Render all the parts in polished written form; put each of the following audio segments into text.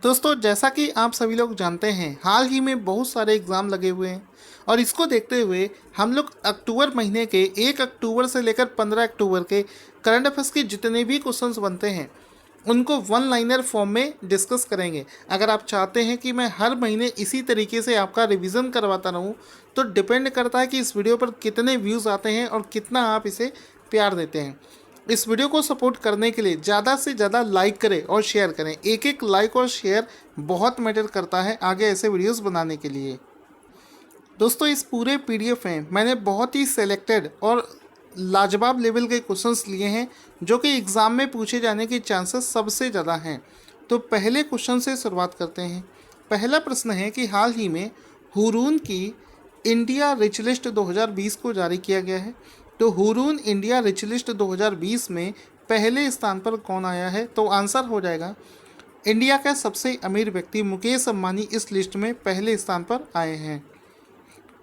दोस्तों, जैसा कि आप सभी लोग जानते हैं, हाल ही में बहुत सारे एग्ज़ाम लगे हुए हैं और इसको देखते हुए हम लोग अक्टूबर महीने के 1 अक्टूबर से लेकर 15 अक्टूबर के करंट अफेयर्स के जितने भी क्वेश्चंस बनते हैं उनको वन लाइनर फॉर्म में डिस्कस करेंगे। अगर आप चाहते हैं कि मैं हर महीने इसी तरीके से आपका रिवीजन करवाता रहूं, तो डिपेंड करता है कि इस वीडियो पर कितने व्यूज़ आते हैं और कितना आप इसे प्यार देते हैं। इस वीडियो को सपोर्ट करने के लिए ज़्यादा से ज़्यादा लाइक करें और शेयर करें। एक एक लाइक और शेयर बहुत मैटर करता है आगे ऐसे वीडियोस बनाने के लिए। दोस्तों, इस पूरे पीडीएफ में मैंने बहुत ही सेलेक्टेड और लाजवाब लेवल के क्वेश्चंस लिए हैं जो कि एग्ज़ाम में पूछे जाने के चांसेस सबसे ज़्यादा हैं। तो पहले क्वेश्चन से शुरुआत करते हैं। पहला प्रश्न है कि हाल ही में हुरून की इंडिया रिच लिस्ट 2020 को जारी किया गया है। तो हुरून इंडिया रिच लिस्ट 2020 में पहले स्थान पर कौन आया है? तो आंसर हो जाएगा इंडिया का सबसे अमीर व्यक्ति मुकेश अंबानी इस लिस्ट में पहले स्थान पर आए हैं।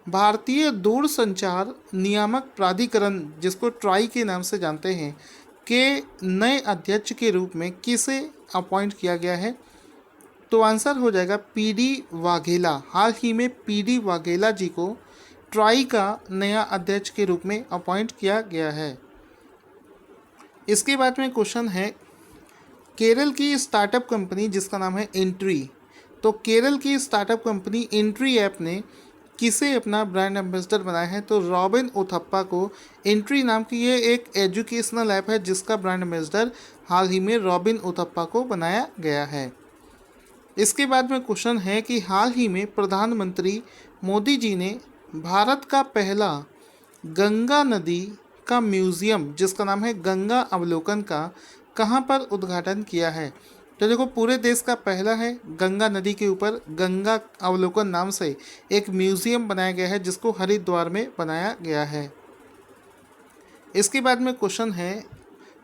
भारतीय दूरसंचार नियामक प्राधिकरण, जिसको ट्राई के नाम से जानते हैं, के नए अध्यक्ष के रूप में किसे अपॉइंट किया गया है? तो आंसर हो जाएगा पीडी वाघेला। हाल ही में पीडी वाघेला जी को ट्राई का नया अध्यक्ष के रूप में अपॉइंट किया गया है। इसके बाद में क्वेश्चन है, केरल की स्टार्टअप कंपनी जिसका नाम है एंट्री, तो केरल की स्टार्टअप कंपनी एंट्री ऐप ने किसे अपना ब्रांड एम्बेसडर बनाया है? तो रॉबिन उथप्पा को। एंट्री नाम की ये एक एजुकेशनल ऐप है जिसका ब्रांड एम्बेसडर हाल ही में रॉबिन उथप्पा को बनाया गया है। इसके बाद में क्वेश्चन है कि हाल ही में प्रधानमंत्री मोदी जी ने भारत का पहला गंगा नदी का म्यूज़ियम जिसका नाम है गंगा अवलोकन का कहाँ पर उद्घाटन किया है? तो देखो, पूरे देश का पहला है गंगा नदी के ऊपर गंगा अवलोकन नाम से एक म्यूज़ियम बनाया गया है जिसको हरिद्वार में बनाया गया है। इसके बाद में क्वेश्चन है,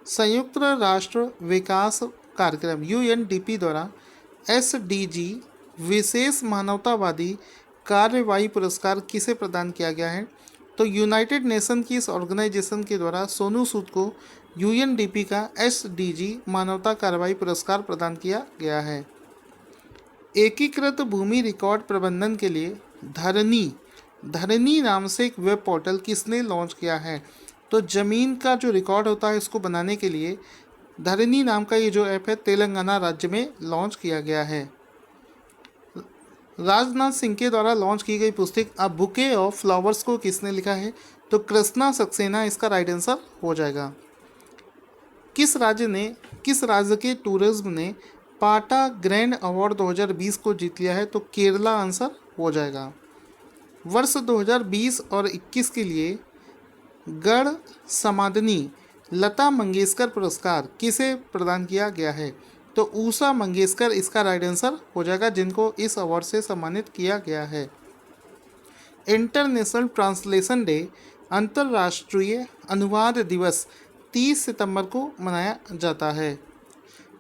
संयुक्त राष्ट्र विकास कार्यक्रम यूएनडीपी द्वारा एसडीजी विशेष मानवतावादी कार्यवाही पुरस्कार किसे प्रदान किया गया है? तो यूनाइटेड नेशन की इस ऑर्गेनाइजेशन के द्वारा सोनू सूद को यूएनडीपी का एसडीजी मानवता कार्रवाई पुरस्कार प्रदान किया गया है। एकीकृत भूमि रिकॉर्ड प्रबंधन के लिए धरनी नाम से एक वेब पोर्टल किसने लॉन्च किया है? तो ज़मीन का जो रिकॉर्ड होता है इसको बनाने के लिए धरनी नाम का ये जो ऐप है तेलंगाना राज्य में लॉन्च किया गया है। राजनाथ सिंह के द्वारा लॉन्च की गई पुस्तक अ बुके ऑफ फ्लावर्स को किसने लिखा है? तो कृष्णा सक्सेना इसका राइट आंसर हो जाएगा। किस राज्य के टूरिज्म ने पाटा ग्रैंड अवार्ड 2020 को जीत लिया है? तो केरला आंसर हो जाएगा। वर्ष 2020 और 21 के लिए गढ़ समादनी लता मंगेशकर पुरस्कार किसे प्रदान किया गया है? तो ऊषा मंगेशकर इसका राइट आंसर हो जाएगा, जिनको इस अवार्ड से सम्मानित किया गया है। इंटरनेशनल ट्रांसलेशन डे, अंतर्राष्ट्रीय अनुवाद दिवस 30 सितंबर को मनाया जाता है।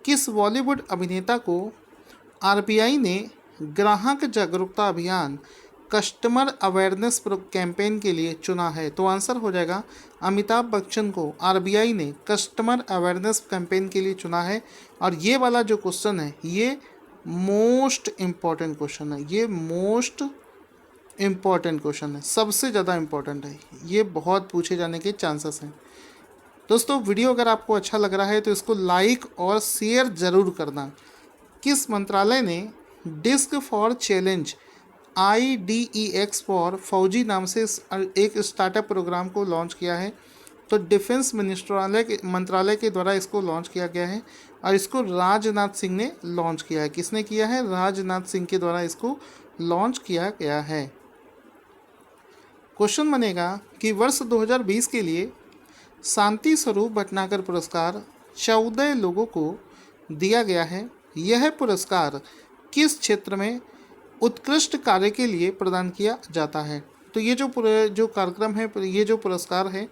किस बॉलीवुड अभिनेता को आरबीआई ने ग्राहक जागरूकता अभियान कस्टमर अवेयरनेस कैंपेन के लिए चुना है? तो आंसर हो जाएगा अमिताभ बच्चन को आरबीआई ने कस्टमर अवेयरनेस कैंपेन के लिए चुना है। और ये वाला जो क्वेश्चन है ये मोस्ट इम्पॉर्टेंट क्वेश्चन है, ये मोस्ट इम्पॉर्टेंट क्वेश्चन है, सबसे ज़्यादा इम्पॉर्टेंट है, ये बहुत पूछे जाने के चांसेस हैं। दोस्तों, वीडियो अगर आपको अच्छा लग रहा है तो इसको लाइक और शेयर ज़रूर करना। किस मंत्रालय ने disc for challenge IDEX for Fauji नाम से एक स्टार्टअप प्रोग्राम को लॉन्च किया है? तो डिफेंस मंत्रालय के द्वारा इसको लॉन्च किया गया है और इसको राजनाथ सिंह ने लॉन्च किया है। किसने किया है? राजनाथ सिंह के द्वारा इसको लॉन्च किया गया है। क्वेश्चन बनेगा कि वर्ष 2020 के लिए शांति स्वरूप भटनागर पुरस्कार 14 लोगों को दिया गया है। यह पुरस्कार किस क्षेत्र में उत्कृष्ट कार्य के लिए प्रदान किया जाता है? तो ये जो कार्यक्रम है, ये जो पुरस्कार है,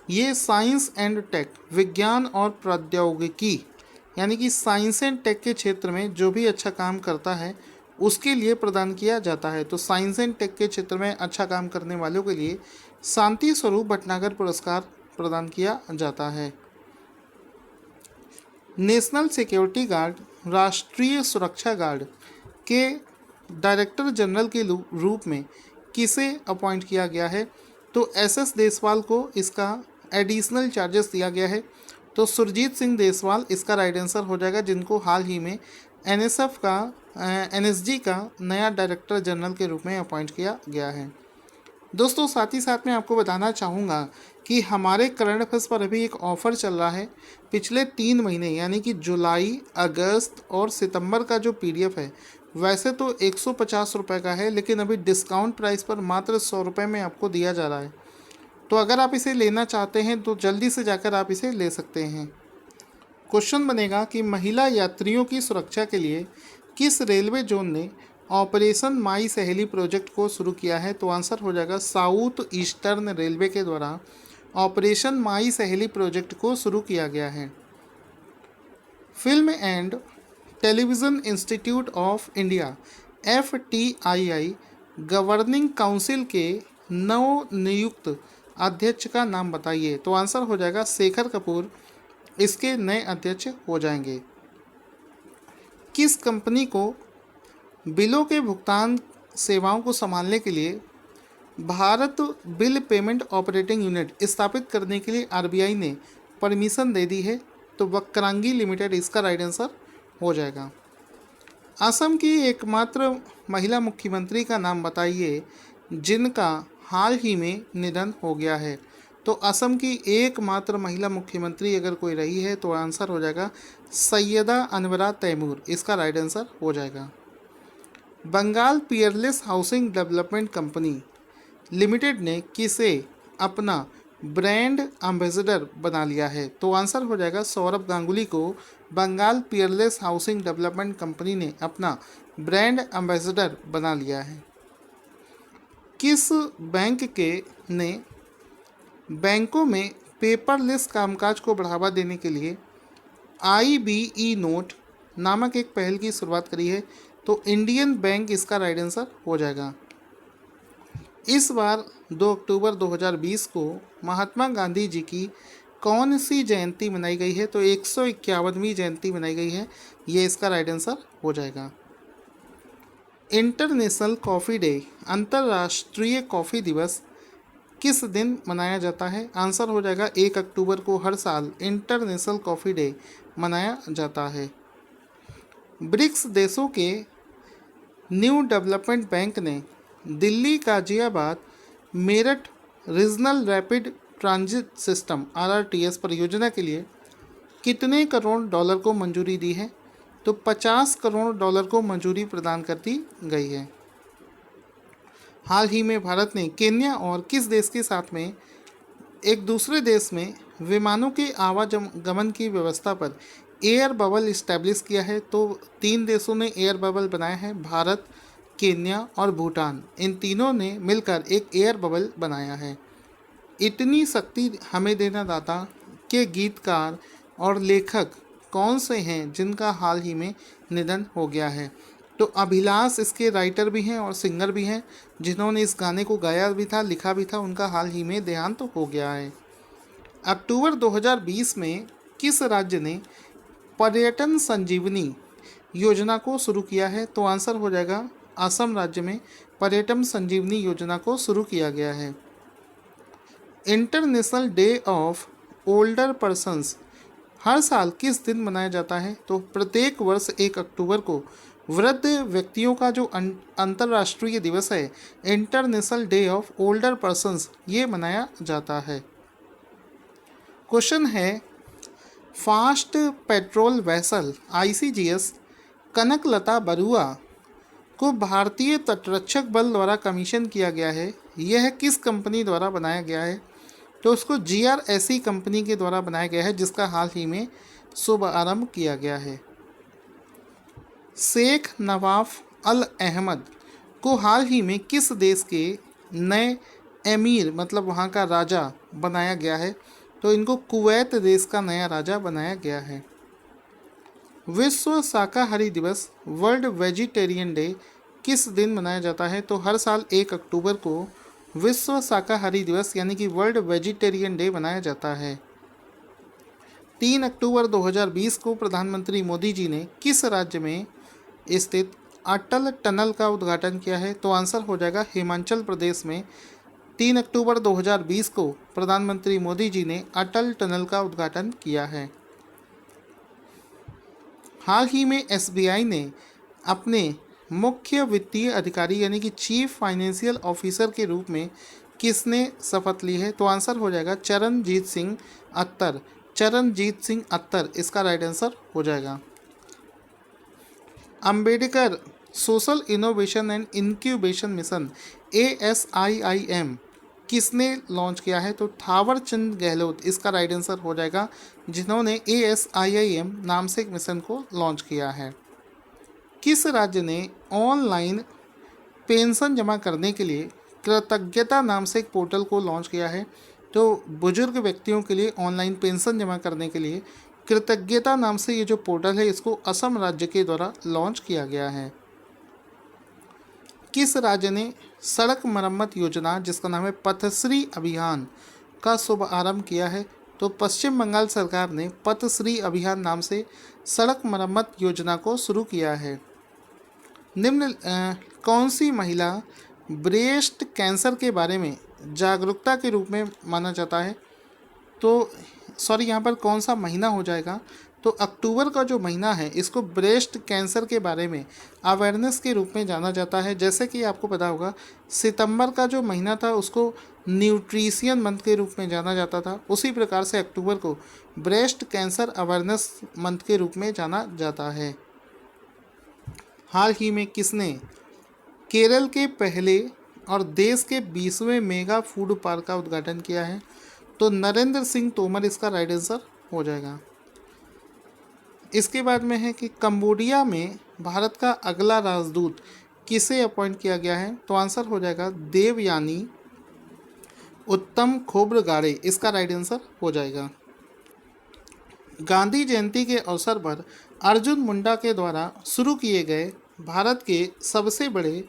ये साइंस एंड टेक, विज्ञान और प्रौद्योगिकी, यानी कि साइंस एंड टेक के क्षेत्र में जो भी अच्छा काम करता है उसके लिए प्रदान किया जाता है। तो साइंस एंड टेक के क्षेत्र में अच्छा काम करने वालों के लिए शांति स्वरूप भटनागर पुरस्कार प्रदान किया जाता है। नेशनल सिक्योरिटी गार्ड राष्ट्रीय सुरक्षा गार्ड के डायरेक्टर जनरल के रूप में किसे अपॉइंट किया गया है? तो एसएस देसवाल को इसका एडिशनल चार्जेस दिया गया है। तो सुरजीत सिंह देसवाल इसका राइट आंसर हो जाएगा, जिनको हाल ही में एनएसएफ का एनएसजी का नया डायरेक्टर जनरल के रूप में अपॉइंट किया गया है। दोस्तों, साथ ही साथ मैं आपको बताना चाहूँगा कि हमारे करंट अफेयर्स पर अभी एक ऑफ़र चल रहा है। पिछले 3 महीने यानी कि जुलाई, अगस्त और सितंबर का जो पीडीएफ है वैसे तो 150 रुपये का है, लेकिन अभी डिस्काउंट प्राइस पर मात्र 100 रुपये में आपको दिया जा रहा है। तो अगर आप इसे लेना चाहते हैं तो जल्दी से जाकर आप इसे ले सकते हैं। क्वेश्चन बनेगा कि महिला यात्रियों की सुरक्षा के लिए किस रेलवे जोन ने ऑपरेशन माई सहेली प्रोजेक्ट को शुरू किया है? तो आंसर हो जाएगा साउथ ईस्टर्न रेलवे के द्वारा ऑपरेशन माई सहेली प्रोजेक्ट को शुरू किया गया है। Film and television institute of India FTII governing council के नवनियुक्त अध्यक्ष का नाम बताइए। तो आंसर हो जाएगा शेखर कपूर इसके नए अध्यक्ष हो जाएंगे। किस कंपनी को बिलों के भुगतान सेवाओं को संभालने के लिए Bharat bill payment operating unit स्थापित करने के लिए RBI ने परमिशन दे दी है? तो वक्रांगी लिमिटेड इसका राइट आंसर हो जाएगा। असम की एकमात्र महिला मुख्यमंत्री का नाम बताइए जिनका हाल ही में निधन हो गया है। तो असम की एकमात्र महिला मुख्यमंत्री अगर कोई रही है तो आंसर हो जाएगा सैयदा अनवरा तैमूर, इसका राइट आंसर हो जाएगा। Bengal Peerless housing development company limited ने किसे अपना ब्रांड एम्बेसडर बना लिया है? तो आंसर हो जाएगा सौरभ गांगुली को Bengal Peerless housing development company ने अपना ब्रांड एम्बेसडर बना लिया है। किस बैंक के ने बैंकों में पेपरलेस कामकाज को बढ़ावा देने के लिए IBE नोट नामक एक पहल की शुरुआत करी है? तो इंडियन बैंक इसका राइट आंसर हो जाएगा। इस बार 2 अक्टूबर 2020 को महात्मा गांधी जी की कौन सी जयंती मनाई गई है? तो 151वीं जयंती मनाई गई है, ये इसका राइट आंसर हो जाएगा। इंटरनेशनल कॉफ़ी डे अंतर्राष्ट्रीय कॉफ़ी दिवस किस दिन मनाया जाता है? आंसर हो जाएगा 1 अक्टूबर को हर साल इंटरनेशनल कॉफ़ी डे मनाया जाता है। ब्रिक्स देशों के न्यू डेवलपमेंट बैंक ने Delhi Ghaziabad Meerut regional rapid transit system RRTS परियोजना के लिए कितने करोड़ डॉलर को मंजूरी दी है? तो 50 करोड़ डॉलर को मंजूरी प्रदान कर दी गई है। हाल ही में भारत ने केन्या और किस देश के साथ में एक दूसरे देश में विमानों के आवागमन की व्यवस्था पर एयर बबल इस्टेब्लिश किया है? तो 3 देशों ने एयर बबल बनाया है, भारत, केन्या और भूटान। इन तीनों ने मिलकर एक एयर बबल बनाया है। इतनी शक्ति हमें देना दाता के गीतकार और लेखक कौन से हैं जिनका हाल ही में निधन हो गया है? तो अभिलाष इसके राइटर भी हैं और सिंगर भी हैं, जिन्होंने इस गाने को गाया भी था, लिखा भी था। उनका हाल ही में देहांत तो हो गया है। अक्टूबर 2020 में किस राज्य ने पर्यटन संजीवनी योजना को शुरू किया है? तो आंसर हो जाएगा असम राज्य में पर्यटन संजीवनी योजना को शुरू किया गया है। International day of older persons हर साल किस दिन मनाया जाता है? तो प्रत्येक वर्ष 1 अक्टूबर को वृद्ध व्यक्तियों का जो अंतर्राष्ट्रीय दिवस है, international day of older persons, ये मनाया जाता है। क्वेश्चन है, fast patrol vessel ICGS Kanaklata Barua को भारतीय तटरक्षक बल द्वारा कमीशन किया गया है, यह किस कंपनी द्वारा बनाया गया है? तो उसको GRSE कंपनी के द्वारा बनाया गया है, जिसका हाल ही में शुभ आरंभ किया गया है। शेख नवाफ अल अहमद को हाल ही में किस देश के नए एमीर मतलब वहाँ का राजा बनाया गया है? तो इनको कुवैत देश का नया राजा बनाया गया है। विश्व शाकाहारी दिवस वर्ल्ड वेजिटेरियन डे किस दिन मनाया जाता है? तो हर साल 1 अक्टूबर को विश्व शाकाहारी दिवस यानी कि वर्ल्ड वेजिटेरियन डे मनाया जाता है। 3 अक्टूबर 2020 को प्रधानमंत्री मोदी जी ने किस राज्य में स्थित अटल टनल का उद्घाटन किया है? तो आंसर हो जाएगा हिमाचल प्रदेश में 3 अक्टूबर 2020 को प्रधानमंत्री मोदी जी ने अटल टनल का उद्घाटन किया है। हाल ही में एसबीआई ने अपने मुख्य वित्तीय अधिकारी यानी कि चीफ फाइनेंशियल ऑफिसर के रूप में किसने शपथ ली है? तो आंसर हो जाएगा चरणजीत सिंह अत्तर। चरणजीत सिंह अत्तर इसका राइट आंसर हो जाएगा। Ambedkar social innovation and incubation mission ASIIM किसने लॉन्च किया है? तो थावर चंद गहलोत इसका राइट आंसर हो जाएगा, जिन्होंने ASIIM नाम से एक मिशन को लॉन्च किया है। किस राज्य ने ऑनलाइन पेंशन जमा करने के लिए कृतज्ञता नाम से एक पोर्टल को लॉन्च किया है? तो बुजुर्ग व्यक्तियों के लिए ऑनलाइन पेंशन जमा करने के लिए कृतज्ञता नाम से ये जो पोर्टल है इसको असम राज्य के द्वारा लॉन्च किया गया है। किस राज्य ने सड़क मरम्मत योजना जिसका नाम है पथश्री अभियान का शुभारंभ किया है? तो पश्चिम बंगाल सरकार ने पथश्री अभियान नाम से सड़क मरम्मत योजना को शुरू किया है। निम्न कौन सी महिला ब्रेस्ट कैंसर के बारे में जागरूकता के रूप में माना जाता है? तो यहाँ पर कौन सा महीना हो जाएगा? तो अक्टूबर का जो महीना है इसको ब्रेस्ट कैंसर के बारे में अवेयरनेस के रूप में जाना जाता है। जैसे कि आपको पता होगा सितंबर का जो महीना था उसको न्यूट्रिशियन मंथ के रूप में जाना जाता था, उसी प्रकार से अक्टूबर को ब्रेस्ट कैंसर अवेयरनेस मंथ के रूप में जाना जाता है। हाल ही में किसने केरल के पहले और देश के 20वें मेगा फूड पार्क का उद्घाटन किया है? तो नरेंद्र सिंह तोमर इसका राइट आंसर हो जाएगा। इसके बाद में है कि कंबोडिया में भारत का अगला राजदूत किसे अपॉइंट किया गया है? तो आंसर हो जाएगा देवयानी उत्तम खोब्रगाड़े इसका राइट आंसर हो जाएगा। गांधी जयंती के अवसर पर अर्जुन मुंडा के द्वारा शुरू किए गए भारत के सबसे बड़े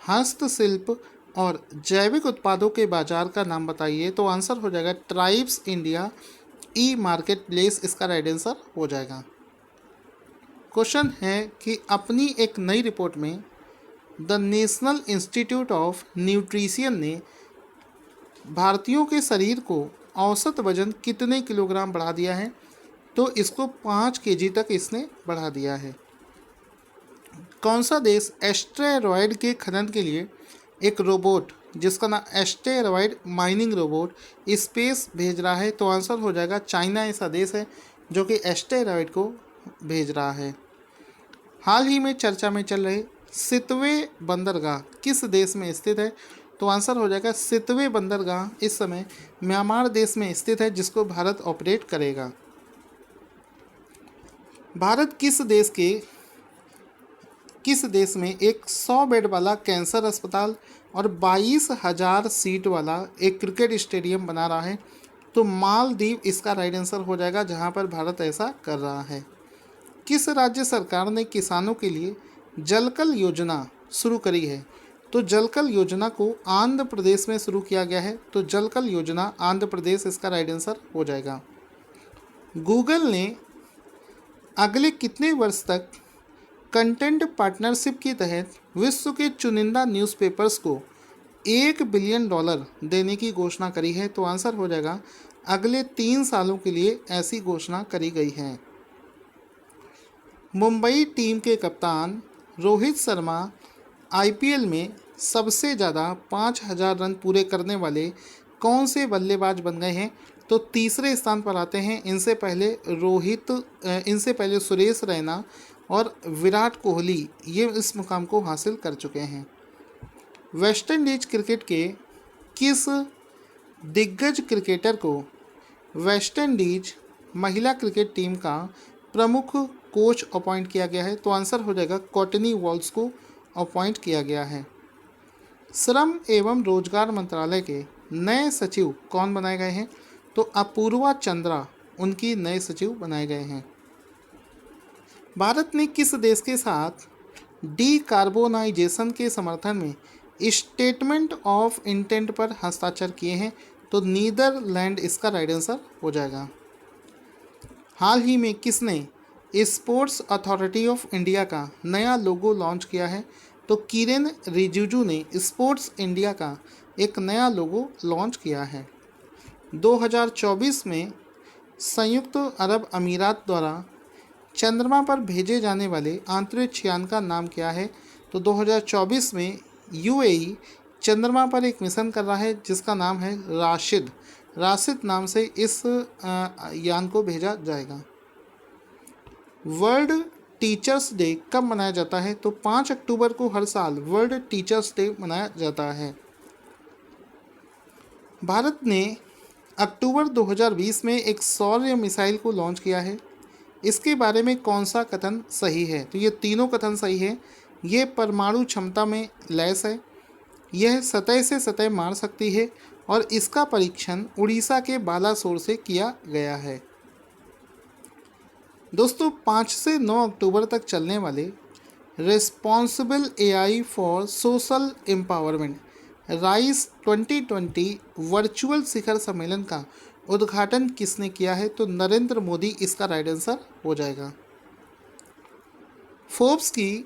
हस्तशिल्प और जैविक उत्पादों के बाजार का नाम बताइए? तो आंसर हो जाएगा ट्राइब्स इंडिया ई मार्केट प्लेस इसका राइट आंसर हो जाएगा। क्वेश्चन है कि अपनी एक नई रिपोर्ट में the national institute of nutrition ने भारतीयों के शरीर को औसत वजन कितने किलोग्राम बढ़ा दिया है? तो इसको 5 केजी तक इसने बढ़ा दिया है। कौन सा देश एस्टेरॉयड के खनन के लिए एक रोबोट जिसका नाम एस्टेरॉयड माइनिंग रोबोट स्पेस भेज रहा है? तो आंसर हो जाएगा चाइना ऐसा देश है जो कि एस्टेरॉयड को भेज रहा है। हाल ही में चर्चा में चल रहे सितवे बंदरगाह किस देश में स्थित है? तो आंसर हो जाएगा सितवे बंदरगाह इस समय म्यांमार देश में स्थित है जिसको भारत ऑपरेट करेगा। भारत किस देश में एक 100 बेड वाला कैंसर अस्पताल और 22,000 सीट वाला एक क्रिकेट स्टेडियम बना रहा है? तो मालदीव इसका राइट आंसर हो जाएगा, जहां पर भारत ऐसा कर रहा है। किस राज्य सरकार ने किसानों के लिए जलकल योजना शुरू करी है? तो जलकल योजना को आंध्र प्रदेश में शुरू किया गया है, तो जलकल योजना आंध्र प्रदेश इसका राइट आंसर हो जाएगा। गूगल ने अगले कितने वर्ष तक कंटेंट पार्टनरशिप के तहत विश्व के चुनिंदा न्यूज़पेपर्स को $1 बिलियन देने की घोषणा करी है? तो आंसर हो जाएगा अगले 3 सालों के लिए ऐसी घोषणा करी गई है। मुंबई टीम के कप्तान रोहित शर्मा IPL में सबसे ज़्यादा 5,000 रन पूरे करने वाले कौन से बल्लेबाज बन गए हैं? तो तीसरे स्थान पर आते हैं। इनसे पहले सुरेश रैना और विराट कोहली ये इस मुकाम को हासिल कर चुके हैं। वेस्ट इंडीज क्रिकेट के किस दिग्गज क्रिकेटर को वेस्ट इंडीज महिला क्रिकेट टीम का प्रमुख कोच अपॉइंट किया गया है? तो आंसर हो जाएगा कॉटनी वॉल्स को अपॉइंट किया गया है। श्रम एवं रोजगार मंत्रालय के नए सचिव कौन बनाए गए हैं? तो अपूर्वा चंद्रा उनकी नए सचिव बनाए गए हैं। भारत ने किस देश के साथ डीकार्बोनाइजेशन के समर्थन में स्टेटमेंट ऑफ इंटेंट पर हस्ताक्षर किए हैं? तो नीदरलैंड इसका राइट आंसर हो जाएगा। हाल ही में किसने स्पोर्ट्स अथॉरिटी ऑफ इंडिया का नया लोगो लॉन्च किया है? तो किरेन रिजिजू ने स्पोर्ट्स इंडिया का एक नया लोगो लॉन्च किया है। 2024 में संयुक्त अरब अमीरात द्वारा चंद्रमा पर भेजे जाने वाले अंतरिक्ष यान का नाम क्या है? तो 2024 में यूएई चंद्रमा पर एक मिशन कर रहा है जिसका नाम है राशिद। राशिद नाम से इस यान को भेजा जाएगा। वर्ल्ड टीचर्स डे कब मनाया जाता है? तो 5 अक्टूबर को हर साल वर्ल्ड टीचर्स डे मनाया जाता है। भारत ने अक्टूबर 2020 में एक सौर मिसाइल को लॉन्च किया है। इसके बारे में कौन सा कथन सही है? तो ये तीनों कथन सही है। ये परमाणु क्षमता में लैस है, यह सतह से सतह मार सकती है और इसका परीक्षण उड़ीसा के बालासोर से किया गया है। दोस्तों 5 से 9 अक्टूबर तक चलने वाले responsible AI for social empowerment RAISE 2020 virtual शिखर सम्मेलन का उद्घाटन किसने किया है? तो नरेंद्र मोदी इसका राइट आंसर हो जाएगा। फोर्ब्स की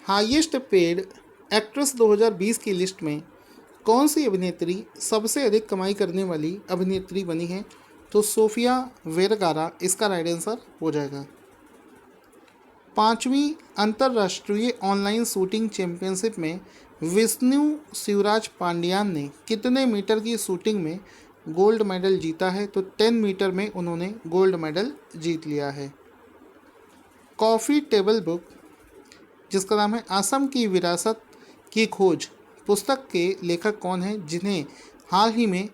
हाईएस्ट पेड एक्ट्रेस 2020 की लिस्ट में कौन सी अभिनेत्री सबसे अधिक कमाई करने वाली अभिनेत्री बनी है? तो सोफिया वेरगारा इसका राइट आंसर हो जाएगा। 5वीं अंतर्राष्ट्रीय ऑनलाइन शूटिंग चैंपियनशिप में विष्णु शिवराज पांड्यान ने कितने मीटर की शूटिंग में गोल्ड मेडल जीता है? तो 10 मीटर में उन्होंने गोल्ड मेडल जीत लिया है। कॉफ़ी टेबल बुक जिसका नाम है असम की विरासत की खोज पुस्तक के लेखक कौन हैं, जिन्हें हाल ही में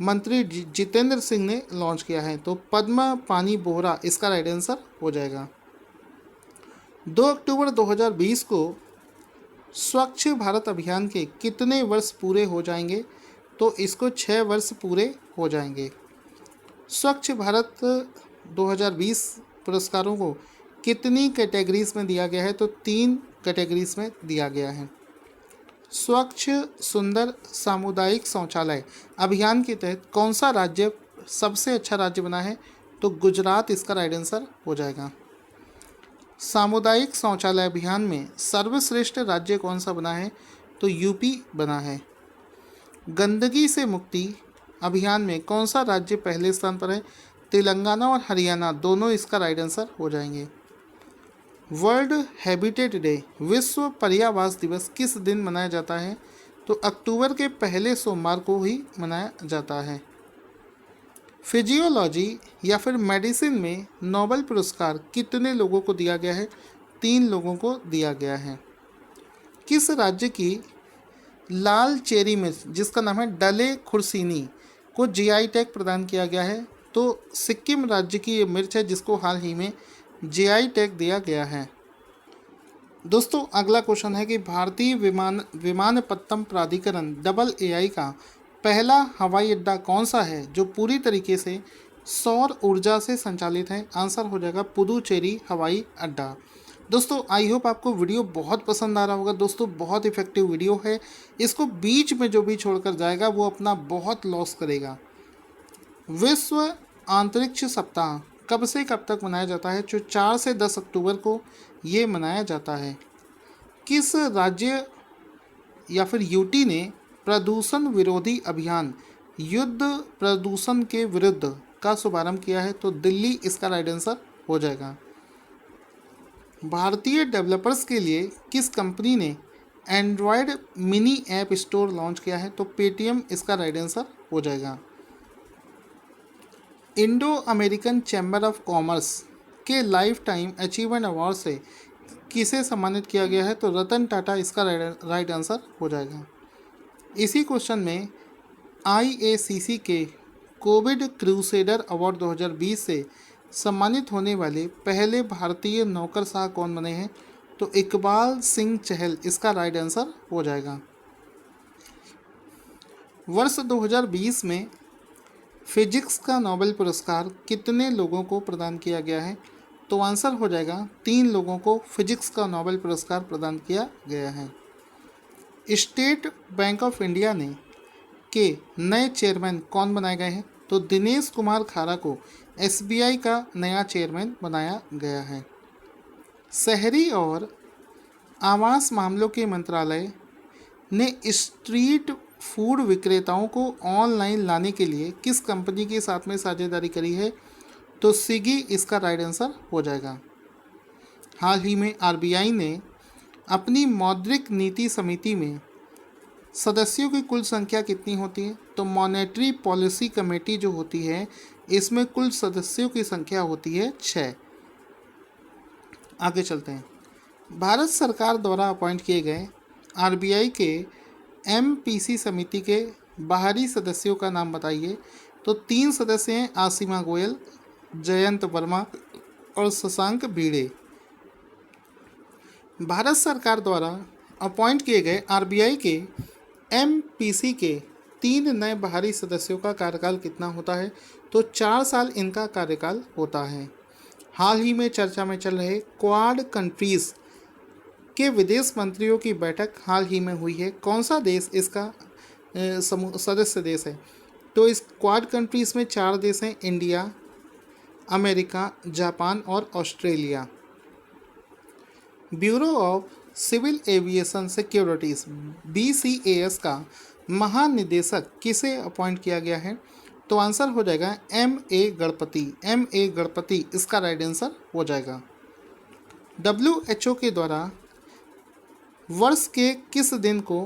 मंत्री जितेंद्र सिंह ने लॉन्च किया है? तो पद्मा पानी बोहरा इसका राइट आंसर हो जाएगा। 2 अक्टूबर 2020 को स्वच्छ भारत अभियान के कितने वर्ष पूरे हो जाएंगे? तो इसको 6 वर्ष पूरे हो जाएंगे। स्वच्छ भारत 2020 पुरस्कारों को कितनी कैटेगरीज में दिया गया है? तो 3 कैटेगरीज में दिया गया है। स्वच्छ सुंदर सामुदायिक शौचालय अभियान के तहत कौन सा राज्य सबसे अच्छा राज्य बना है? तो गुजरात इसका राइट आंसर हो जाएगा। सामुदायिक शौचालय अभियान में सर्वश्रेष्ठ राज्य कौन सा बना है? तो यूपी बना है। गंदगी से मुक्ति अभियान में कौन सा राज्य पहले स्थान पर है? तेलंगाना और हरियाणा दोनों इसका राइट आंसर हो जाएंगे। वर्ल्ड हैबिटेट डे विश्व पर्यावास दिवस किस दिन मनाया जाता है? तो अक्टूबर के पहले सोमवार को ही मनाया जाता है। फिजियोलॉजी या फिर मेडिसिन में नोबेल पुरस्कार कितने लोगों को दिया गया है? 3 लोगों को दिया गया है। किस राज्य की लाल चेरी मिर्च जिसका नाम है डले खुर्सीनी को जीआई टैग प्रदान किया गया है? तो सिक्किम राज्य की ये मिर्च है जिसको हाल ही में जीआई टैग दिया गया है। दोस्तों अगला क्वेश्चन है कि भारतीय विमानपत्तन प्राधिकरण AAI का पहला हवाई अड्डा कौन सा है जो पूरी तरीके से सौर ऊर्जा से संचालित है? आंसर हो जाएगा पुदुचेरी हवाई अड्डा। दोस्तों आई होप आपको वीडियो बहुत पसंद आ रहा होगा। दोस्तों बहुत इफेक्टिव वीडियो है, इसको बीच में जो भी छोड़कर जाएगा वो अपना बहुत लॉस करेगा। विश्व अंतरिक्ष सप्ताह कब से कब तक मनाया जाता है? जो 4 से 10 अक्टूबर को ये मनाया जाता है। किस राज्य या फिर यूटी ने प्रदूषण विरोधी अभियान युद्ध प्रदूषण के विरुद्ध का शुभारंभ किया है? तो दिल्ली इसका राइट आंसर हो जाएगा। भारतीय डेवलपर्स के लिए किस कंपनी ने Android mini app store launch किया है? तो पेटीएम इसका राइट आंसर हो जाएगा। Indo American chamber of commerce के लाइफ टाइम अचीवमेंट अवार्ड से किसे सम्मानित किया गया है? तो रतन टाटा इसका राइट आंसर हो जाएगा। इसी क्वेश्चन में IACC के कोविड क्रूसेडर अवार्ड 2020 से सम्मानित होने वाले पहले भारतीय नौकरशाह कौन बने हैं? तो इकबाल सिंह चहल इसका राइट आंसर हो जाएगा। वर्ष 2020 में फिजिक्स का नोबेल पुरस्कार कितने लोगों को प्रदान किया गया है? तो आंसर हो जाएगा 3 लोगों को फिजिक्स का नोबेल पुरस्कार प्रदान किया गया है। स्टेट बैंक ऑफ इंडिया के नए चेयरमैन कौन बनाए गए हैं? तो दिनेश कुमार खारा को एसबीआई का नया चेयरमैन बनाया गया है। शहरी और आवास मामलों के मंत्रालय ने स्ट्रीट फूड विक्रेताओं को ऑनलाइन लाने के लिए किस कंपनी के साथ में साझेदारी करी है? तो स्विगी इसका राइट आंसर हो जाएगा। हाल ही में आरबीआई ने अपनी मौद्रिक नीति समिति में सदस्यों की कुल संख्या कितनी होती है? तो मॉनेटरी पॉलिसी कमेटी जो होती है इसमें कुल सदस्यों की संख्या होती है 6। आगे चलते हैं। भारत सरकार द्वारा अपॉइंट किए गए आरबीआई के एमपीसी समिति के बाहरी सदस्यों का नाम बताइए। तो 3 सदस्य हैं, आसिमा गोयल, जयंत वर्मा और शशांक भिड़े। भारत सरकार द्वारा अपॉइंट किए गए आरबीआई के एमपीसी के 3 नए बाहरी सदस्यों का कार्यकाल कितना होता है? तो 4 साल इनका कार्यकाल होता है। हाल ही में चर्चा में चल रहे क्वाड कंट्रीज़ के विदेश मंत्रियों की बैठक हाल ही में हुई है। कौन सा देश इसका सदस्य देश है? तो इस क्वाड कंट्रीज़ में 4 देश हैं, इंडिया, अमेरिका, जापान और Australia. Bureau of civil aviation securities BCAS का महानिदेशक किसे अपॉइंट किया गया है? तो आंसर हो जाएगा MA गणपति। MA गणपति इसका राइट आंसर हो जाएगा। WHO के द्वारा वर्ष के किस दिन को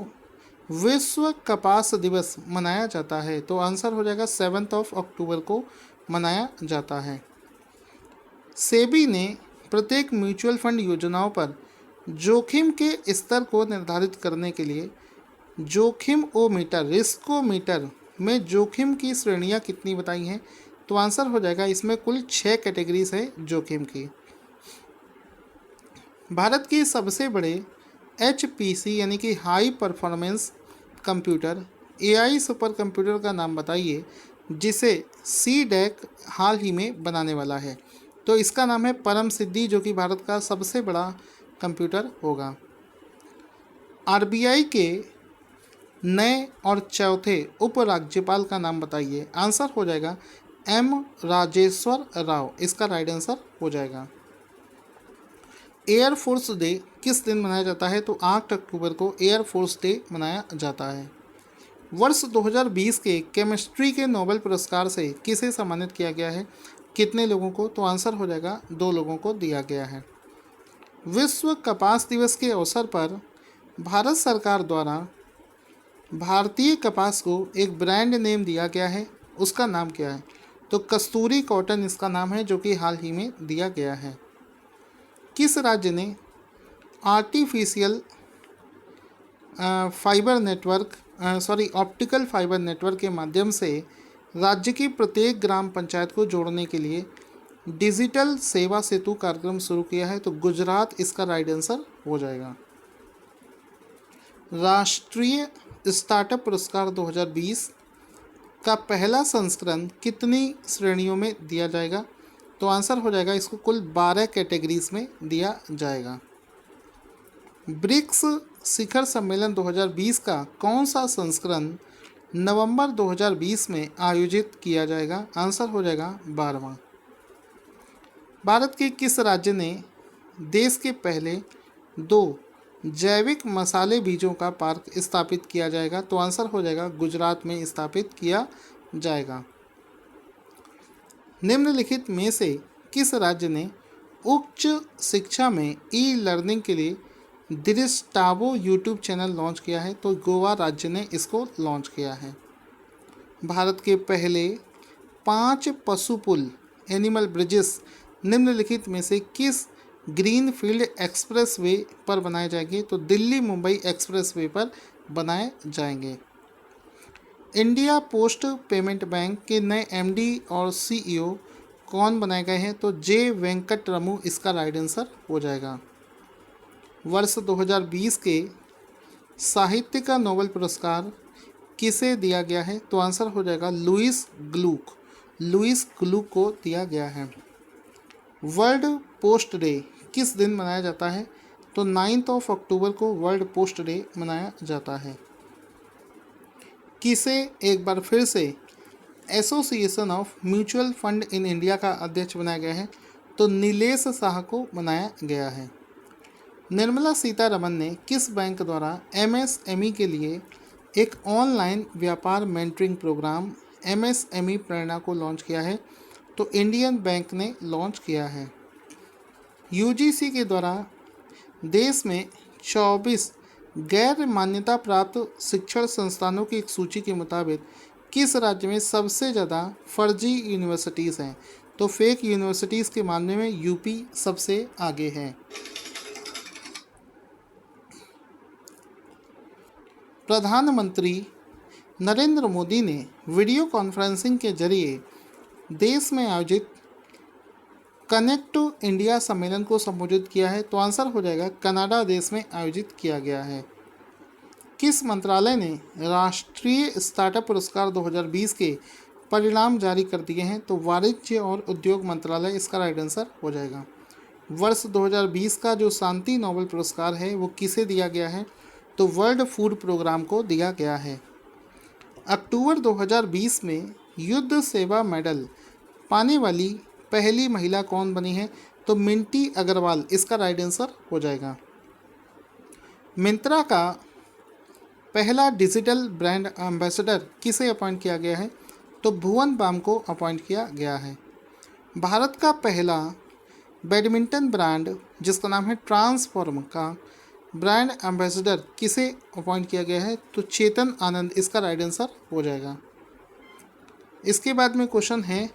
विश्व कपास दिवस मनाया जाता है? तो आंसर हो जाएगा 7 अक्टूबर को मनाया जाता है। सेबी ने प्रत्येक म्यूचुअल फंड योजनाओं पर जोखिम के स्तर को निर्धारित करने के लिए जोखिमोमीटर, रिस्कोमीटर में जोखिम की श्रेणियां कितनी बताई हैं? तो आंसर हो जाएगा इसमें कुल 6 कैटेगरीज है जोखिम की। भारत के सबसे बड़े HPC यानी कि high performance computer AI super computer का नाम बताइए जिसे CDAC हाल ही में बनाने वाला है। तो इसका नाम है परम सिद्धि, जो कि भारत का सबसे बड़ा कंप्यूटर होगा। आरबीआई के नए और चौथे उप राज्यपाल का नाम बताइए। आंसर हो जाएगा M राजेश्वर राव, इसका राइट आंसर हो जाएगा। एयरफोर्स डे किस दिन मनाया जाता है? तो 8 अक्टूबर को एयरफोर्स डे मनाया जाता है। वर्ष 2020 के केमिस्ट्री के नोबेल पुरस्कार से किसे सम्मानित किया गया है? कितने लोगों को? तो आंसर हो जाएगा 2 लोगों को दिया गया है। विश्व कपास दिवस के अवसर पर भारत सरकार द्वारा भारतीय कपास को एक ब्रांड नेम दिया गया है, उसका नाम क्या है? तो कस्तूरी कॉटन इसका नाम है, जो कि हाल ही में दिया गया है। किस राज्य ने artificial fibre network optical fibre network के माध्यम से राज्य की प्रत्येक ग्राम पंचायत को जोड़ने के लिए डिजिटल सेवा सेतु कार्यक्रम शुरू किया है? तो गुजरात इसका राइट आंसर हो जाएगा। राष्ट्रीय स्टार्टअप पुरस्कार 2020 का पहला संस्करण कितनी श्रेणियों में दिया जाएगा? तो आंसर हो जाएगा इसको कुल 12 कैटेगरीज में दिया जाएगा। ब्रिक्स शिखर सम्मेलन 2020 का कौन सा संस्करण नवंबर 2020 में आयोजित किया जाएगा? आंसर हो जाएगा 12वां। भारत के किस राज्य ने देश के पहले 2 जैविक मसाले बीजों का पार्क स्थापित किया जाएगा? तो आंसर हो जाएगा गुजरात में स्थापित किया जाएगा। निम्नलिखित में से किस राज्य ने उच्च शिक्षा में ई-लर्निंग के लिए दृष्टावो यूट्यूब चैनल लॉन्च किया है? तो गोवा राज्य ने इसको लॉन्च किया है। भारत के पहले 5 पशु पुल एनिमल ब्रिजेस निम्नलिखित में से किस ग्रीनफील्ड एक्सप्रेसवे पर बनाए जाएंगे? तो दिल्ली मुंबई एक्सप्रेसवे पर बनाए जाएंगे। इंडिया पोस्ट पेमेंट बैंक के नए MD और CEO कौन बनाए गए हैं? तो J वेंकटरमू इसका राइट आंसर हो जाएगा। वर्ष 2020 के साहित्य का नोबेल पुरस्कार किसे दिया गया है? तो आंसर हो जाएगा लुईस ग्लूक को दिया गया है। वर्ल्ड पोस्ट डे किस दिन मनाया जाता है? तो 9 अक्टूबर को वर्ल्ड पोस्ट डे मनाया जाता है। किसे एक बार फिर से association of mutual fund in India का अध्यक्ष बनाया गया है? तो नीलेश शाह को बनाया गया है। निर्मला सीतारमन ने किस बैंक द्वारा एमएसएमई के लिए एक ऑनलाइन व्यापार मेंटरिंग प्रोग्राम एमएसएमई प्रेरणा को लॉन्च किया है? तो इंडियन बैंक ने लॉन्च किया है। यूजीसी के द्वारा देश में 24 गैर मान्यता प्राप्त शिक्षण संस्थानों की एक सूची के मुताबिक किस राज्य में सबसे ज़्यादा फर्जी यूनिवर्सिटीज़ हैं? तो फेक यूनिवर्सिटीज़ के मामले में यूपी सबसे आगे है। प्रधानमंत्री नरेंद्र मोदी ने वीडियो कॉन्फ्रेंसिंग के जरिए देश में आयोजित कनेक्ट टू इंडिया सम्मेलन को संबोधित किया है? तो आंसर हो जाएगा कनाडा देश में आयोजित किया गया है। किस मंत्रालय ने राष्ट्रीय स्टार्टअप पुरस्कार 2020 के परिणाम जारी कर दिए हैं? तो वाणिज्य और उद्योग मंत्रालय इसका राइट आंसर हो जाएगा। वर्ष 2020 का जो शांति नोबेल पुरस्कार है वो किसे दिया गया है? तो वर्ल्ड फूड प्रोग्राम को दिया गया है। अक्टूबर 2020 में युद्ध सेवा मेडल पाने वाली पहली महिला कौन बनी है? तो मिंटी अग्रवाल इसका राइट आंसर हो जाएगा। मिंत्रा का पहला डिजिटल ब्रांड एम्बेसडर किसे अपॉइंट किया गया है? तो भुवन बाम को अपॉइंट किया गया है। भारत का पहला बैडमिंटन ब्रांड जिसका नाम है ट्रांसफॉर्म का ब्रांड एम्बेसडर किसे अपॉइंट किया गया है? तो चेतन आनंद इसका राइट आंसर हो जाएगा। इसके बाद में क्वेश्चन है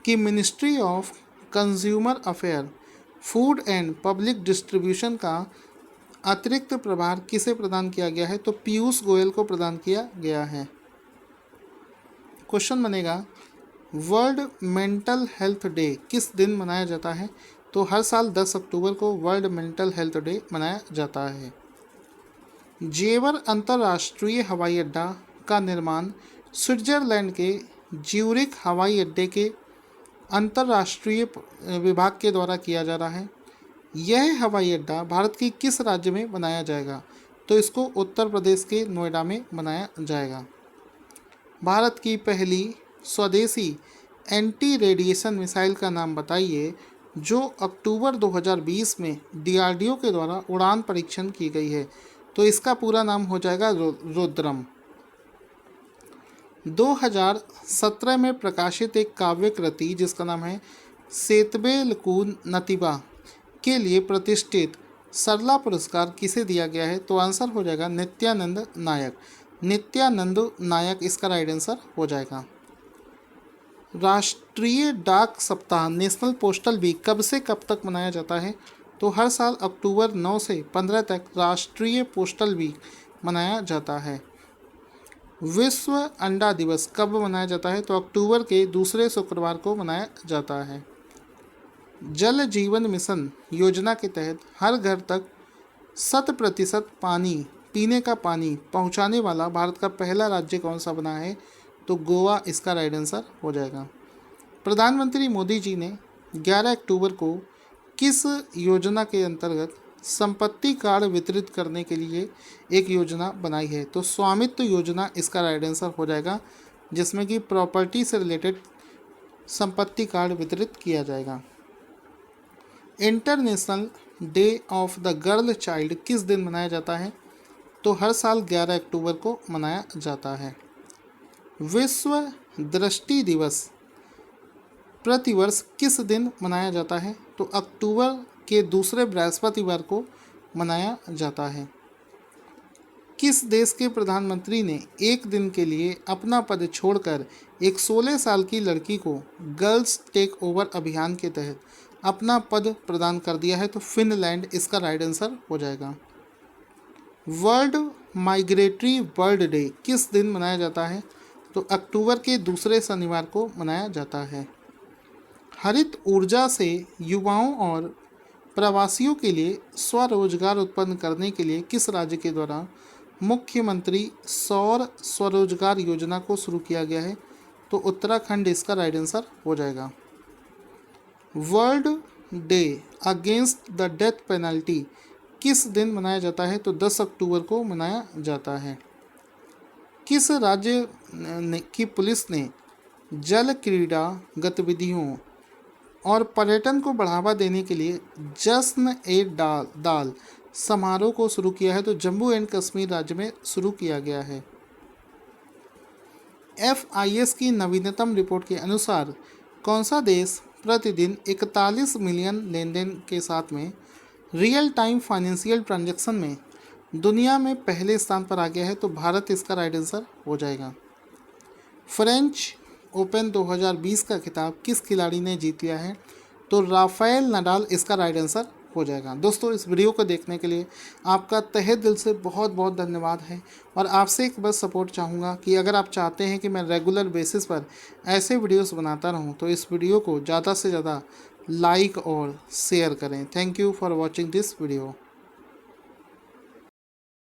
कि ministry of consumer affair food and public distribution का अतिरिक्त प्रभार किसे प्रदान किया गया है? तो पीयूष गोयल को प्रदान किया गया है। क्वेश्चन बनेगा वर्ल्ड मेंटल हेल्थ डे किस दिन मनाया जाता है? तो हर साल 10 अक्टूबर को वर्ल्ड मेंटल हेल्थ डे मनाया जाता है। जेवर अंतर्राष्ट्रीय हवाई अड्डा का निर्माण स्विट्जरलैंड के ज्यूरिख हवाई अड्डे के अंतर्राष्ट्रीय विभाग के द्वारा किया जा रहा है। यह हवाई अड्डा भारत के किस राज्य में बनाया जाएगा? तो इसको उत्तर प्रदेश के नोएडा में बनाया जाएगा। भारत की पहली स्वदेशी एंटी रेडिएशन मिसाइल का नाम बताइए जो अक्टूबर 2020 में डीआरडीओ के द्वारा उड़ान परीक्षण की गई है? तो इसका पूरा नाम हो जाएगा रुद्रम। 2017 में प्रकाशित एक काव्य कृति जिसका नाम है सेतबेलकू नतीबा के लिए प्रतिष्ठित सरला पुरस्कार किसे दिया गया है? तो आंसर हो जाएगा नित्यानंद नायक। नित्यानंद नायक इसका राइट आंसर हो जाएगा। राष्ट्रीय डाक सप्ताह नेशनल पोस्टल वीक कब से कब तक मनाया जाता है? तो हर साल अक्टूबर 9 से 15 तक राष्ट्रीय पोस्टल वीक मनाया जाता है। विश्व अंडा दिवस कब मनाया जाता है? तो अक्टूबर के दूसरे शुक्रवार को मनाया जाता है। जल जीवन मिशन योजना के तहत हर घर तक 100% पानी पीने का पानी पहुंचाने वाला भारत का पहला राज्य कौन सा बना है? तो गोवा इसका राइट आंसर हो जाएगा। प्रधानमंत्री मोदी जी ने 11 अक्टूबर को किस योजना के अंतर्गत संपत्ति कार्ड वितरित करने के लिए एक योजना बनाई है? तो स्वामित्व योजना इसका राइट आंसर हो जाएगा, जिसमें कि प्रॉपर्टी से रिलेटेड संपत्ति कार्ड वितरित किया जाएगा। International day of the girl child किस दिन मनाया जाता है? तो हर साल 11 अक्टूबर को मनाया जाता है। विश्व दृष्टि दिवस प्रतिवर्ष किस दिन मनाया जाता है? तो अक्टूबर के दूसरे बृहस्पतिवार को मनाया जाता है। किस देश के प्रधानमंत्री ने एक दिन के लिए अपना पद छोड़कर एक 16 साल की लड़की को गर्ल्स टेक ओवर अभियान के तहत अपना पद प्रदान कर दिया है? तो फिनलैंड इसका राइट आंसर हो जाएगा। वर्ल्ड माइग्रेटरी बर्ड डे किस दिन मनाया जाता है? तो अक्टूबर के दूसरे शनिवार को मनाया जाता है। हरित ऊर्जा से युवाओं और प्रवासियों के लिए स्वरोजगार उत्पन्न करने के लिए किस राज्य के द्वारा मुख्यमंत्री सौर स्वरोजगार योजना को शुरू किया गया है? तो उत्तराखंड इसका राइट आंसर हो जाएगा। World day against the death penalty किस दिन मनाया जाता है? तो 10 अक्टूबर को मनाया जाता है। किस राज्य की पुलिस ने जल क्रीड़ा गतिविधियों और पर्यटन को बढ़ावा देने के लिए जश्न ए दाल समारोह को शुरू किया है। तो जम्मू एंड कश्मीर राज्य में शुरू किया गया है। FIS की नवीनतम रिपोर्ट के अनुसार कौन सा देश प्रतिदिन 41 मिलियन लेन देन के साथ में रियल टाइम फाइनेंशियल ट्रांजैक्शन में दुनिया में पहले स्थान पर आ गया है? तो भारत इसका राइट आंसर हो जाएगा। फ्रेंच ओपन 2020 का खिताब किस खिलाड़ी ने जीत लिया है? तो राफेल नडाल इसका राइट आंसर हो जाएगा। दोस्तों, इस वीडियो को देखने के लिए आपका तहे दिल से बहुत बहुत धन्यवाद है। और आपसे एक बस सपोर्ट चाहूँगा कि अगर आप चाहते हैं कि मैं रेगुलर बेसिस पर ऐसे वीडियोस बनाता रहूँ तो इस वीडियो को ज़्यादा से ज़्यादा लाइक और शेयर करें। Thank you for watching this video.